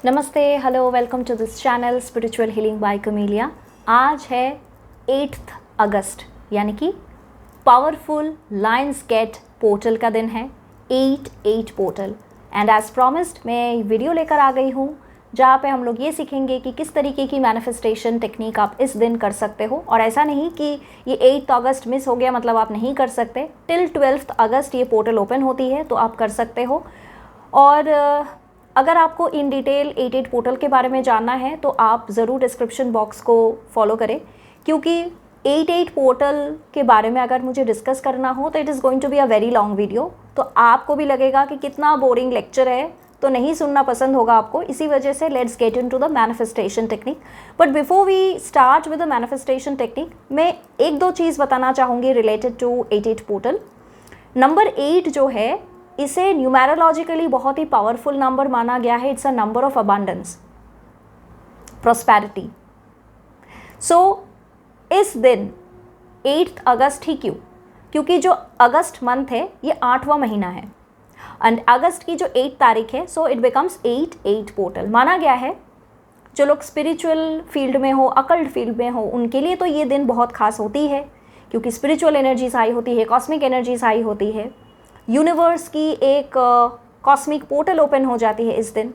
नमस्ते, hello, welcome to this channel spiritual healing by Camellia. आज है 8 अगस्त यानी कि पावरफुल लायंस गेट पोर्टल का दिन है, 8 पोर्टल। एंड एज प्रॉमिस्ड मैं वीडियो लेकर आ गई हूँ जहाँ पे हम लोग ये सीखेंगे कि किस तरीके की मैनिफेस्टेशन टेक्निक आप इस दिन कर सकते हो। और ऐसा नहीं कि ये 8 अगस्त मिस हो गया मतलब आप नहीं कर सकते। टिल 12 अगस्त ये पोर्टल ओपन होती है तो आप कर सकते हो। और अगर आपको इन डिटेल 8 पोर्टल के बारे में जानना है तो आप ज़रूर डिस्क्रिप्शन बॉक्स को फॉलो करें, क्योंकि 8 पोर्टल के बारे में अगर मुझे डिस्कस करना हो तो it is going to be a very long video. तो आपको भी लगेगा कि कितना बोरिंग लेक्चर है, तो नहीं सुनना पसंद होगा आपको। इसी वजह से let's get into the manifestation technique. But before we start with the manifestation technique, मैं एक दो चीज़ बताना चाहूँगी रिलेटेड टू 8 पोर्टल। नंबर 8 जो है, इसे न्यूमेरोलॉजिकली बहुत ही पावरफुल नंबर माना गया है। It's a number of abundance, prosperity. So इस दिन 8 अगस्त ही क्यों? क्योंकि जो अगस्त मंथ है ये 8वां महीना है एंड अगस्त की जो 8 तारीख है, सो इट बिकम्स 8 पोर्टल माना गया है। जो लोग स्पिरिचुअल फील्ड में हो, अकल्ट फील्ड में हो, उनके लिए तो ये दिन बहुत खास होती है, क्योंकि स्पिरिचुअल एनर्जीज हाई होती है, कॉस्मिक एनर्जीज हाई होती है, यूनिवर्स की एक कॉस्मिक पोर्टल ओपन हो जाती है इस दिन।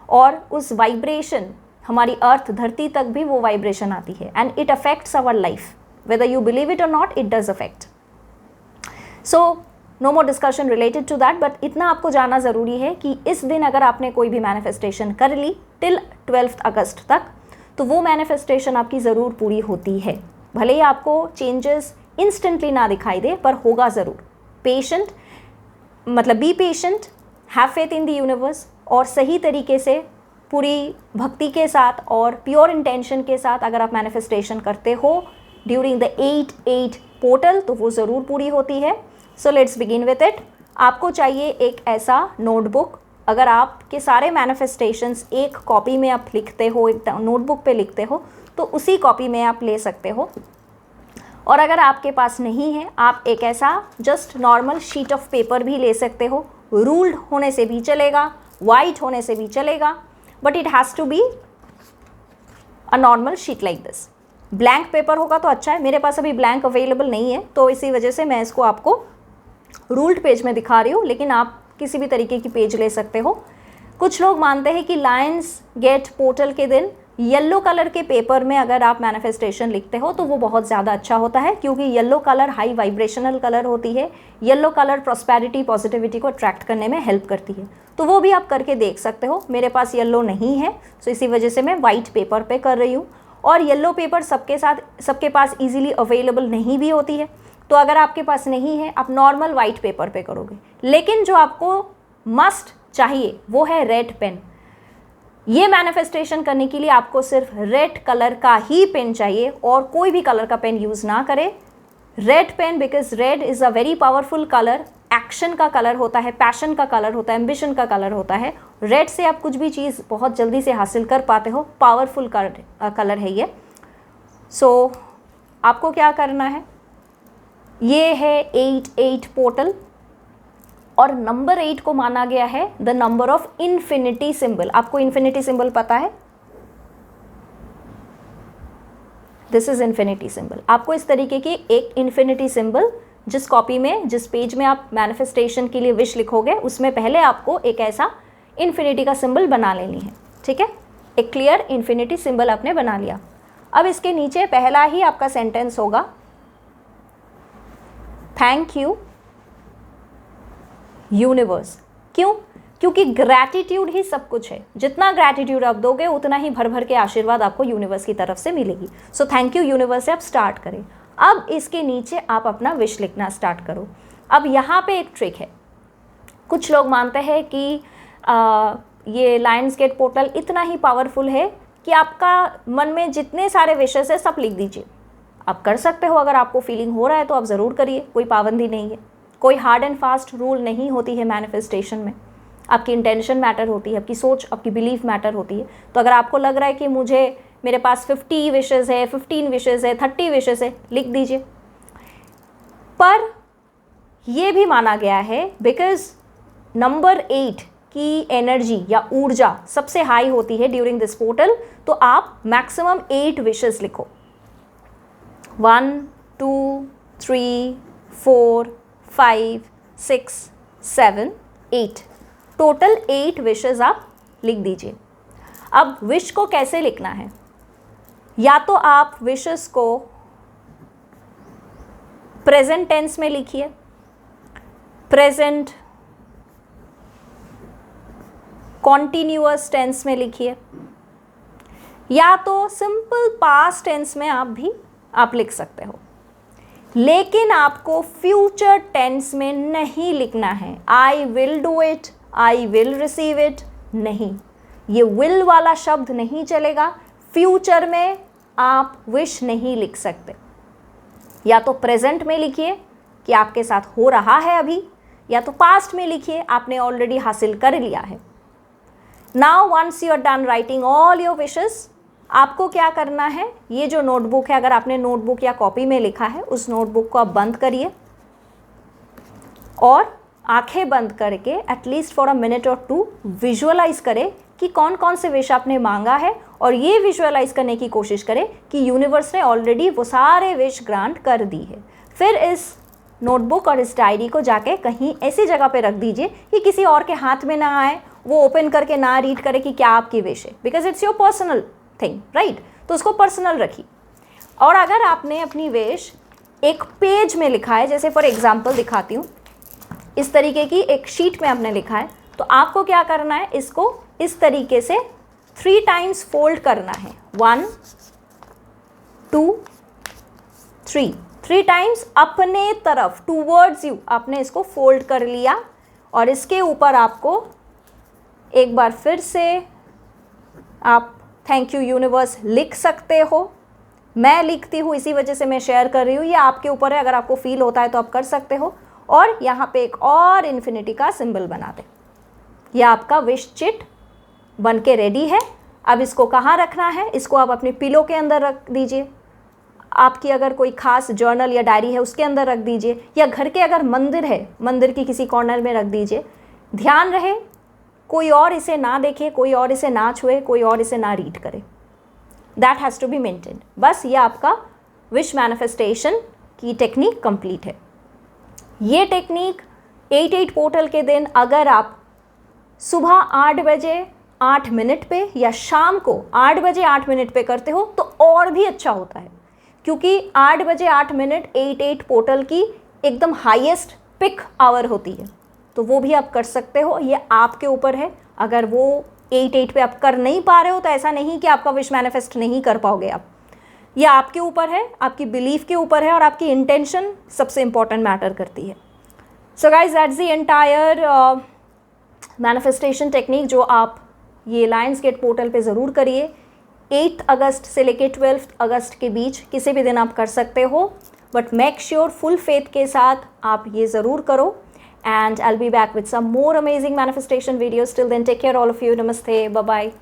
और उस वाइब्रेशन, हमारी अर्थ धरती तक भी वो वाइब्रेशन आती है and it affects our life, whether you believe it और not, it does affect. So no more discussion related to that, but इतना आपको जानना ज़रूरी है कि इस दिन अगर आपने कोई भी मैनिफेस्टेशन कर ली टिल 12 अगस्त तक, तो वो मैनिफेस्टेशन आपकी ज़रूर पूरी होती है। भले ही आपको चेंजेस इंस्टेंटली ना दिखाई दे, पर होगा ज़रूर। पेशेंट मतलब be patient, have faith in the universe, और सही तरीके से पूरी भक्ति के साथ और प्योर इंटेंशन के साथ अगर आप मैनिफेस्टेशन करते हो ड्यूरिंग द 8 पोर्टल, तो वो ज़रूर पूरी होती है। So let's begin with it. आपको चाहिए एक ऐसा नोटबुक। अगर आपके सारे मैनिफेस्टेशंस एक कॉपी में आप लिखते हो, एक नोटबुक पे लिखते हो, तो उसी कॉपी में आप ले सकते हो। और अगर आपके पास नहीं है, आप एक ऐसा just normal sheet of paper भी ले सकते हो। रूल्ड होने से भी चलेगा, वाइट होने से भी चलेगा, but it has to be a normal sheet like this. Blank paper होगा तो अच्छा है। मेरे पास अभी ब्लैंक अवेलेबल नहीं है, तो इसी वजह से मैं इसको आपको रूल्ड पेज में दिखा रही हूँ, लेकिन आप किसी भी तरीके की पेज ले सकते हो। कुछ लोग मानते हैं कि लायंस गेट पोर्टल के दिन येलो कलर के पेपर में अगर आप मैनिफेस्टेशन लिखते हो तो वो बहुत ज़्यादा अच्छा होता है, क्योंकि yellow colour high vibrational colour होती है। येलो कलर प्रॉस्पेरिटी, पॉजिटिविटी को अट्रैक्ट करने में हेल्प करती है। तो वो भी आप करके देख सकते हो। मेरे पास येलो नहीं है, सो इसी वजह से मैं वाइट पेपर पे कर रही हूँ। और येलो पेपर सबके पास ईजिली अवेलेबल नहीं भी होती है, तो अगर आपके पास नहीं है, आप नॉर्मल वाइट पेपर पे करोगे। लेकिन जो आपको मस्ट चाहिए वो है रेड पेन। ये मैनिफेस्टेशन करने के लिए आपको सिर्फ रेड कलर का ही पेन चाहिए, और कोई भी कलर का पेन यूज़ ना करें। Red pen, because red is a very powerful colour. Action का कलर होता है, पैशन का कलर होता है, एम्बिशन का कलर होता है। रेड से आप कुछ भी चीज़ बहुत जल्दी से हासिल कर पाते हो। पावरफुल कलर है ये। सो आपको क्या करना है, ये है 8 पोर्टल, और नंबर 8 को माना गया है the number of infinity symbol. आपको इन्फिनिटी सिंबल पता है? This is infinity symbol. आपको इस तरीके की एक इन्फिनिटी सिंबल, जिस कॉपी में, जिस पेज में आप मैनिफेस्टेशन के लिए विश लिखोगे, उसमें पहले आपको एक ऐसा इन्फिनिटी का सिंबल बना लेनी है। ठीक है, एक क्लियर इन्फिनिटी सिंबल आपने बना लिया। अब इसके नीचे पहला ही आपका सेंटेंस होगा, थैंक यू यूनिवर्स। क्यों? क्योंकि ग्रैटिट्यूड ही सब कुछ है। जितना ग्रैटिट्यूड आप दोगे उतना ही भर भर के आशीर्वाद आपको यूनिवर्स की तरफ से मिलेगी। सो थैंक यू यूनिवर्स से आप स्टार्ट करें। अब इसके नीचे आप अपना विश लिखना स्टार्ट करो। अब यहाँ पे एक ट्रिक है। कुछ लोग मानते हैं कि ये लायंस गेट पोर्टल इतना ही पावरफुल है कि आपका मन में जितने सारे विशेस है सब लिख दीजिए। आप कर सकते हो, अगर आपको फीलिंग हो रहा है तो आप ज़रूर करिए, कोई पाबंदी नहीं है। कोई हार्ड एंड फास्ट रूल नहीं होती है मैनिफेस्टेशन में। आपकी इंटेंशन मैटर होती है, आपकी सोच, आपकी बिलीफ मैटर होती है। तो अगर आपको लग रहा है कि मेरे पास 50 विशेज़ है, 15 विशेज़ है, 30 विशेज़ है, लिख दीजिए। पर यह भी माना गया है, बिकॉज नंबर 8 आपकी एनर्जी या ऊर्जा सबसे हाई होती है ड्यूरिंग दिस पोर्टल, तो आप मैक्सिमम 8 विशेस लिखो। 1 2 3 4 5 6 7 8, टोटल 8 विशेस आप लिख दीजिए। अब विश को कैसे लिखना है, या तो आप विशेस को प्रेजेंट टेंस में लिखिए, प्रेजेंट कॉन्टिन्यूअस टेंस में लिखिए, या तो सिंपल पास्ट टेंस में आप लिख सकते हो। लेकिन आपको फ्यूचर टेंस में नहीं लिखना है। I will do it, I will receive it, नहीं, ये विल वाला शब्द नहीं चलेगा। फ्यूचर में आप विश नहीं लिख सकते। या तो प्रेजेंट में लिखिए कि आपके साथ हो रहा है अभी, या तो पास्ट में लिखिए आपने ऑलरेडी हासिल कर लिया है। Now once you are done writing all your wishes, आपको क्या करना है, ये जो नोटबुक है, अगर आपने नोटबुक या कॉपी में लिखा है, उस नोटबुक को आप बंद करिए और आंखें बंद करके एटलीस्ट फॉर अ मिनट और 2 विजुअलाइज करें कि कौन कौन से विश आपने मांगा है, और ये विजुअलाइज करने की कोशिश करें कि यूनिवर्स ने ऑलरेडी वो सारे विश ग्रांट कर दी है। फिर इस नोटबुक और इस डायरी को जाके कहीं ऐसी जगह पे रख दीजिए कि किसी और के हाथ में ना आए, वो ओपन करके ना रीड करे कि क्या आपकी विश है, because it's your personal thing, right. तो उसको पर्सनल रखिए। और अगर आपने अपनी विश एक पेज में लिखा है, जैसे फॉर एग्जाम्पल दिखाती हूँ, इस तरीके की एक शीट में आपने लिखा है, तो आपको क्या करना है, इसको इस तरीके से 3 टाइम्स फोल्ड करना है। 1 2 3 टाइम्स अपने तरफ, टूवर्ड्स यू, आपने इसको फोल्ड कर लिया। और इसके ऊपर आपको एक बार फिर से आप थैंक यू यूनिवर्स लिख सकते हो। मैं लिखती हूँ, इसी वजह से मैं शेयर कर रही हूँ, ये आपके ऊपर है, अगर आपको फील होता है तो आप कर सकते हो। और यहाँ पे एक और इन्फिनिटी का सिंबल बना दें। यह आपका विश चिट बन के रेडी है। अब इसको कहाँ रखना है, इसको आप अपने पिलो के अंदर रख दीजिए, आपकी अगर कोई खास जर्नल या डायरी है उसके अंदर रख दीजिए, या घर के अगर मंदिर है, मंदिर की किसी कॉर्नर में रख दीजिए। ध्यान रहे कोई और इसे ना देखे, कोई और इसे ना छुए, कोई और इसे ना रीड करे। That has to be maintained. बस ये आपका विश मैनिफेस्टेशन की टेक्निक कंप्लीट है। ये टेक्निक 8/8 पोर्टल के दिन अगर आप सुबह 8 बजे 8 मिनट पे या शाम को 8 बजे 8 मिनट पे करते हो तो और भी अच्छा होता है, क्योंकि 8 बजे 8 मिनट 8/8 पोर्टल की एकदम हाईएस्ट पिक आवर होती है। तो वो भी आप कर सकते हो, ये आपके ऊपर है। अगर वो 8/8 पे आप कर नहीं पा रहे हो तो ऐसा नहीं कि आपका विश मैनिफेस्ट नहीं कर पाओगे आप, ये आपके ऊपर है, आपकी बिलीफ के ऊपर है, और आपकी इंटेंशन सबसे इंपॉर्टेंट मैटर करती है। So guys that's the entire manifestation technique जो आप ये लायंस गेट पोर्टल पे ज़रूर करिए। 8 अगस्त से लेके 12 अगस्त के बीच किसी भी दिन आप कर सकते हो, but make sure full faith के साथ आप ये ज़रूर करो। And I'll be back with some more amazing manifestation videos. Till then, take care all of you. Namaste. Bye-bye.